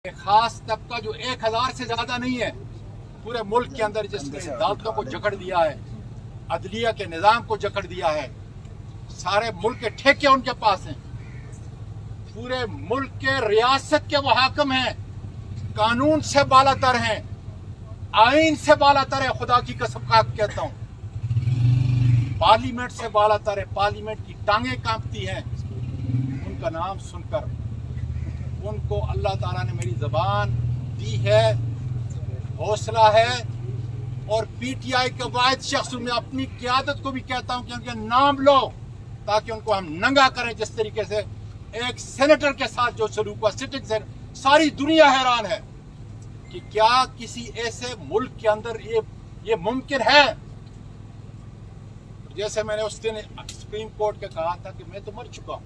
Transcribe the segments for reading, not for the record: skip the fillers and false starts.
खास तबका जो 1000 से ज्यादा नहीं है पूरे मुल्क के अंदर, जिसने अदालतों को जकड़ दिया है, अदलिया के निज़ाम को जकड़ दिया है, सारे मुल्क के ठेके उनके पास हैं, पूरे मुल्क के रियासत के वो हाकिम हैं, कानून से बालातर हैं, आइन से बालातर है, खुदा की कसम खा के कहता हूँ, पार्लियामेंट से बालातर है, पार्लियामेंट की टांगें कांपती हैं उनका नाम सुनकर। उनको अल्लाह ताला ने मेरी ज़बान दी है, हौसला है, और पीटीआई के वाहिद शख्स में अपनी क़यादत को भी कहता हूं कि उनके नाम लो ताकि उनको हम नंगा करें। जिस तरीके से एक सेनेटर के साथ जो सलूक हुआ, सिटिंग से सारी दुनिया हैरान है कि क्या किसी ऐसे मुल्क के अंदर ये मुमकिन है। जैसे मैंने उस दिन सुप्रीम कोर्ट के कहा था कि मैं तो मर चुका हूं,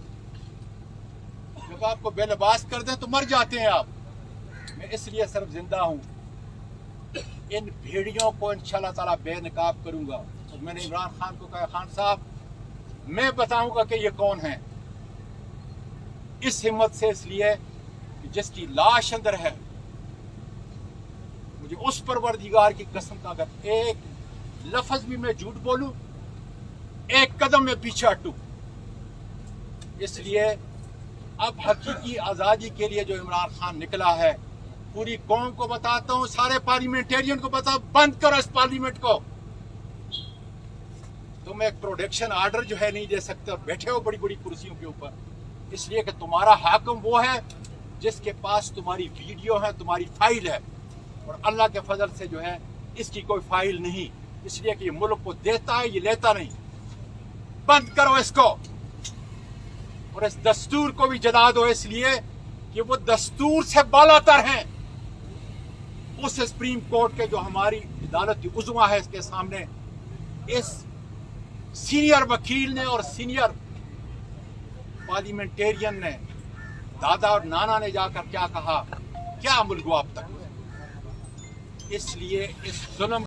जब आपको बेलबास कर दें तो मर जाते हैं आप, मैं इसलिए सिर्फ जिंदा हूं। इन भेड़ियों को इंशाल्लाह ताला बेनकाब करूंगा। तो मैंने इमरान खान को कहा, खान साहब मैं बताऊंगा कि ये कौन है, इस हिम्मत से, इसलिए कि जिसकी लाश अंदर है, मुझे उस परवरदिगार की कसम का अगर एक लफ्ज भी मैं झूठ बोलूं, एक कदम में पीछे हटूं। इसलिए अब हकीकी आज़ादी के लिए जो इमरान खान निकला है, पूरी कौम को बताता हूं, सारे पार्लियामेंटेरियन को बताओ, बंद करो इस पार्लियामेंट को। तुम एक प्रोटेक्शन ऑर्डर जो है नहीं दे सकते और बैठे हो बड़ी बड़ी कुर्सियों के ऊपर, इसलिए कि तुम्हारा हाकिम वो है जिसके पास तुम्हारी वीडियो है, तुम्हारी फाइल है, और अल्लाह के फजल से जो है इसकी कोई फाइल नहीं, इसलिए कि ये मुल्क को देता है, ये लेता नहीं। बंद करो इसको, और इस दस्तूर को भी जला दो, इसलिए कि वो दस्तूर से बालातर हैं। उस सुप्रीम कोर्ट के जो हमारी अदालत उज़्मा है, इसके सामने इस सीनियर वकील ने और सीनियर पार्लियामेंटेरियन ने, दादा और नाना ने जाकर क्या कहा, क्या अमल हुआ अब तक। इसलिए इस जुल्म